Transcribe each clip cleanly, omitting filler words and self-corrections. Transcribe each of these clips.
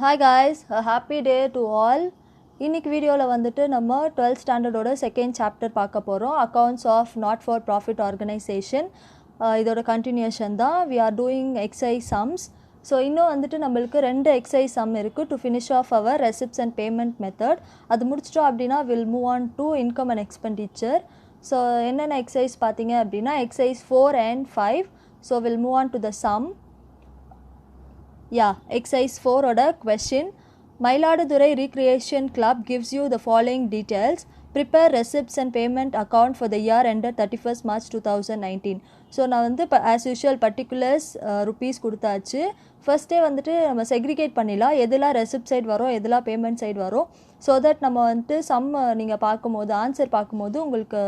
Hi guys, a happy day to all. இன்னைக்கு வீடியோவில் வந்துட்டு நம்ம 12th ஸ்டாண்டர்டோட செகண்ட் சாப்டர் பார்க்க போகிறோம். Accounts of not for profit organisation. இதோட கண்டினியூஷன் தான். We are doing exercise sums. So இன்னும் வந்துட்டு நம்மளுக்கு 2 எக்ஸைஸ் சம் இருக்குது to finish of our receipts and payment method. அது முடிச்சிட்டோம் அப்படின்னா will move on to income and expenditure. So என்னென்ன எக்ஸைஸ் பார்த்தீங்க அப்படின்னா exercise 4 and 5. So will move on to the sum. Exercise 4 oda question. Mayiladurai Recreation Club gives you the following details. Prepare receipts and payment account for the year ended 31st March 2019. So நான் வந்து as usual particulars rupees கொடுத்தாச்சு. First day வந்துட்டு நம்ம segregate பண்ணிடலாம், எதெல்லாம் receipt side வரும் எதெல்லாம் payment side வரும். ஸோ தட் நம்ம வந்துட்டு சம் நீங்கள் பார்க்கும்போது ஆன்சர் பார்க்கும்போது உங்களுக்கு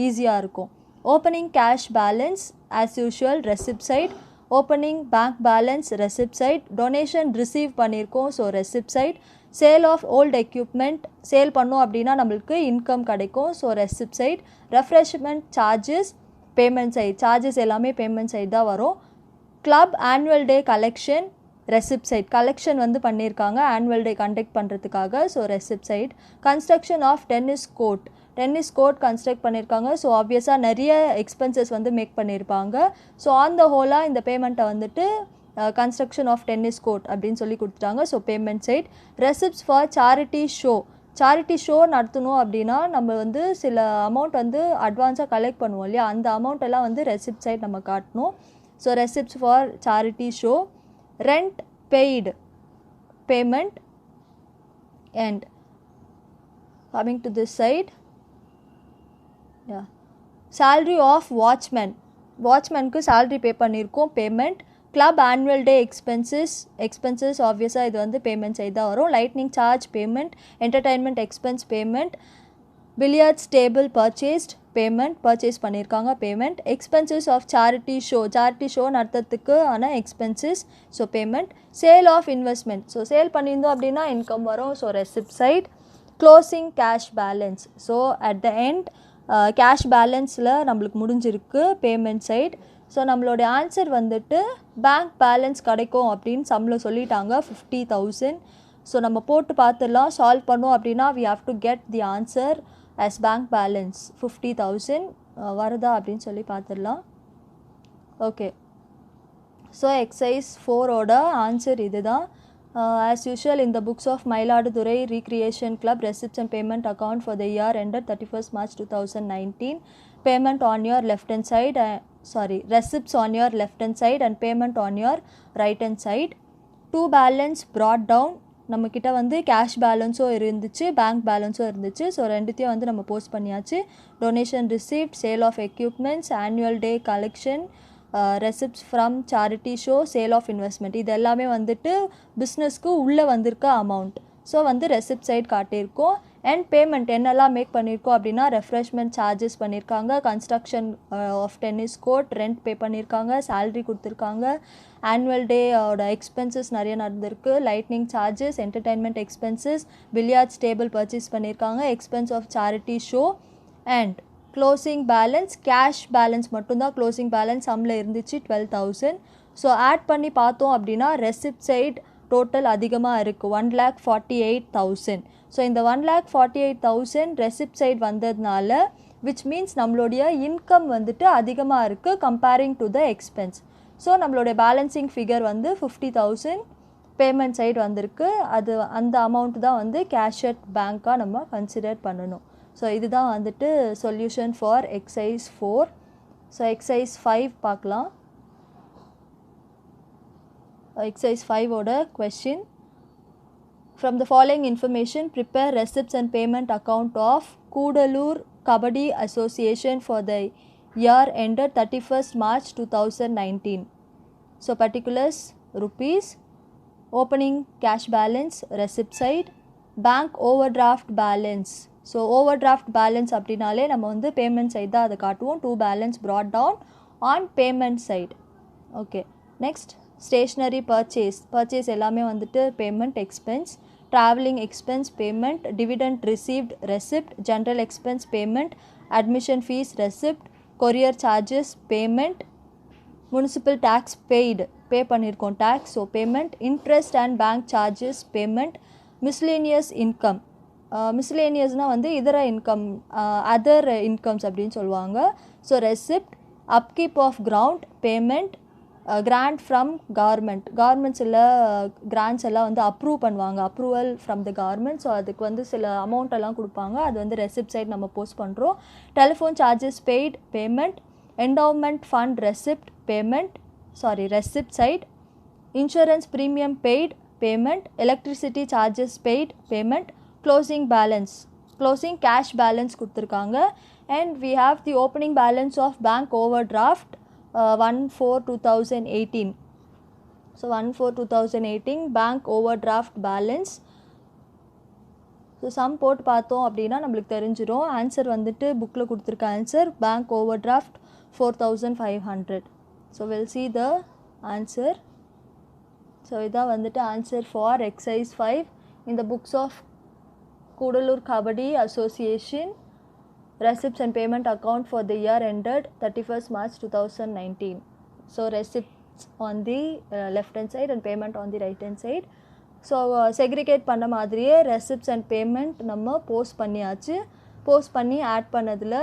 ஈஸியாக இருக்கும். Opening cash balance as usual receipt side. Opening bank balance receipt side. Donation receive பண்ணியிருக்கோம், so receipt side. Sale of old equipment sale பண்ணோம் அப்படின்னா நம்மளுக்கு இன்கம் கிடைக்கும், so receipt side. Refreshment charges payment side. Charges எல்லாமே payment side தான் வரும். Club annual day collection receipt side. Collection வந்து பண்ணியிருக்காங்க ஆனுவல் டே கண்டக்ட் பண்ணுறதுக்காக, so receipt side. Construction of tennis court construct பண்ணியிருக்காங்க, ஸோ ஆப்வியஸாக நிறைய எக்ஸ்பென்சஸ் வந்து மேக் பண்ணியிருப்பாங்க. ஸோ ஆன் த ஹோலாக இந்த பேமெண்ட்டை வந்துட்டு கன்ஸ்ட்ரக்ஷன் ஆஃப் டென்னிஸ் கோர்ட் அப்படின்னு சொல்லி கொடுத்துட்டாங்க, so payment side. Receipts for charity show நடத்தணும் அப்படின்னா நம்ம வந்து சில அமௌண்ட் வந்து அட்வான்ஸாக கலெக்ட் பண்ணுவோம் இல்லையா, அந்த அமௌண்ட் எல்லாம் வந்து ரெசிப்ட் சைட் நம்ம காட்டணும். So receipts for charity show. Rent paid payment. And coming to this side, salary of வாட்ச்மேனுக்கு salary பே பண்ணியிருக்கோம், payment. Club annual day expenses ஆப்வியஸாக இது வந்து பேமெண்ட் சைடு தான் வரும். Lightning charge payment. Entertainment expense payment. Billiards table purchase பண்ணியிருக்காங்க, payment. Expenses of charity show நடத்துறதுக்கு ஆன expenses, so payment. Sale of investment, so sale பண்ணியிருந்தோம் அப்படின்னா இன்கம் வரும், so receipt side. Closing cash balance, so at the end cash பேலன்ஸில் நம்மளுக்கு முடிஞ்சிருக்கு, payment side. So நம்மளுடைய ஆன்சர் வந்துட்டு பேங்க் பேலன்ஸ் கிடைக்கும் அப்படின்னு சம்மில் சொல்லிட்டாங்க 50,000. ஸோ நம்ம போட்டு பார்த்துடலாம். சால்வ் பண்ணோம் அப்படின்னா we have to get the answer as bank balance 50,000 வருதா அப்படின்னு சொல்லி பார்த்துடலாம். ஓகே, ஸோ எக்ஸசைஸ் 4ஓட ஆன்சர் இது தான். As usual in the books of Mayiladurai Recreation Club receipts and payment account for the year ended 31st March 2019. Payment on your left hand side, receipts on your left hand side and payment on your right hand side. To balance brought down, நம்மக்கிட்ட வந்து cash பேலன்ஸும் இருந்துச்சு bank பேலன்ஸும் இருந்துச்சு, so ரெண்டுத்தையும் வந்து நம்ம post பண்ணியாச்சு. Donation received, sale of equipments, annual day collection, receipts from charity show, sale of investment, இது எல்லாமே வந்துட்டு பிஸ்னஸ்க்கு உள்ளே வந்திருக்க அமௌண்ட். ஸோ வந்து ரெசிப்ட் சைட் காட்டியிருக்கோம். அண்ட் பேமெண்ட் என்னெல்லாம் மேக் பண்ணியிருக்கோம் அப்படின்னா ரெஃப்ரெஷ்மெண்ட் சார்ஜஸ் பண்ணியிருக்காங்க, construction of tennis court rent pay பண்ணியிருக்காங்க, சேல்ரி கொடுத்துருக்காங்க, ஆனுவல் டேயோட எக்ஸ்பென்சஸ் நிறைய நடந்திருக்கு, lightning charges, entertainment expenses, billiards table purchase பண்ணியிருக்காங்க, expense of charity show. And closing balance cash balance மட்டும்தான் க்ளோசிங் பேலன்ஸ் சம்மில் இருந்துச்சு 12,000. ஸோ ஆட் பண்ணி பார்த்தோம் அப்படின்னா ரெசிப்ட் சைட் டோட்டல் அதிகமாக இருக்குது 1,48,000. ஸோ இந்த 1,48,000 ரெசிப்ட் சைட் வந்ததுனால விச் மீன்ஸ் நம்மளுடைய இன்கம் வந்துட்டு அதிகமாக இருக்குது comparing to the expense. So நம்மளுடைய பேலன்சிங் ஃபிகர் வந்து 50,000 பேமெண்ட் சைடு வந்திருக்கு. அது அந்த அமௌண்ட் தான் வந்து கேஷ் அட் பேங்க்காக நம்ம கன்சிடர் பண்ணணும். ஸோ இதுதான் வந்துட்டு solution for exercise 4. So exercise 5 பார்க்கலாம். எக்ஸசைஸ் 5ஓட question. From the following information, prepare receipts and payment account of Kudalur Kabaddi Association for the year ended 31st March 2019. So particulars rupees. Opening cash balance receipt side. Bank overdraft balance. So overdraft balance அப்படின்னாலே நம்ம வந்து payment side தான் அதை காட்டுவோம். To balance brought down on payment side. Okay, next stationery purchase எல்லாமே வந்துட்டு payment expense. Travelling expense payment. Dividend received receipt. General expense payment. Admission fee receipt. Courier charges payment. Municipal tax paid pay பண்ணியிருக்கோம் tax, so payment. Interest and bank charges payment. Miscellaneous income, மிஸ்லேனியஸ்னால் வந்து இதர income, other incomes அப்படின்னு சொல்லுவாங்க. So receipt. Upkeep of ground payment. Grant from governments எல்லாம் grants எல்லாம் வந்து approve பண்ணுவாங்க, approval from the government. So அதுக்கு வந்து சில அமௌண்ட் எல்லாம் கொடுப்பாங்க, அது வந்து ரெசிப்ட் சைட் நம்ம போஸ்ட் பண்ணுறோம். Telephone charges paid payment. Endowment fund receipt payment, receipt side. Insurance premium paid payment. Electricity charges paid payment. Closing cash balance கொடுத்துருக்காங்க. And we have the opening balance of bank overdraft 1/4/2018. So 1/4/2018 bank overdraft balance. So some போட்டு பார்த்தோம் அப்படின்னா நம்மளுக்கு தெரிஞ்சிடும். Answer வந்துட்டு புக்கில் கொடுத்துருக்க answer bank over draft 4,500. So will see the answer. So இதான் வந்துட்டு answer for exercise 5 in the books of Kudalur Kabaddi Association. Receipts and payment account for the year ended 31st March 2019. So receipts on the left hand side and payment on the right hand side. So segregate பண்ண மாதிரியே receipts and payment நம்ம post பண்ணியாச்சு. Post பண்ணி add பண்ணதில்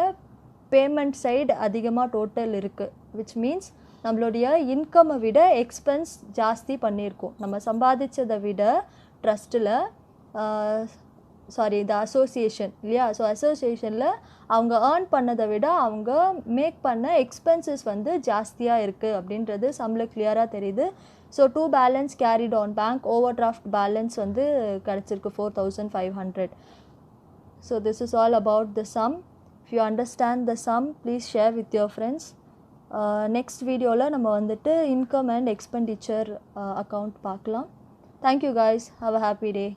payment side அதிகமாக total இருக்குது, which means நம்மளுடைய இன்கம்மை விட எக்ஸ்பென்ஸ் ஜாஸ்தி பண்ணியிருக்கோம். நம்ம சம்பாதிச்சதை விட ட்ரஸ்ட்டில் இந்த அசோசியேஷன் இல்லையா, ஸோ அசோசியேஷனில் அவங்க ஏர்ன் பண்ணதை விட அவங்க மேக் பண்ண எக்ஸ்பென்சஸ் வந்து ஜாஸ்தியாக இருக்குது அப்படின்றது சம்மில் கிளியராக தெரியுது. So 2 balance carried on bank overdraft balance வந்து கிடச்சிருக்கு 4,500. So this is all about the some. If you understand the some please share with your friends. Next வீடியோவில் நம்ம வந்துட்டு இன்கம் அண்ட் எக்ஸ்பெண்டிச்சர் அக்கௌண்ட் பார்க்கலாம். Thank you guys, have a happy day.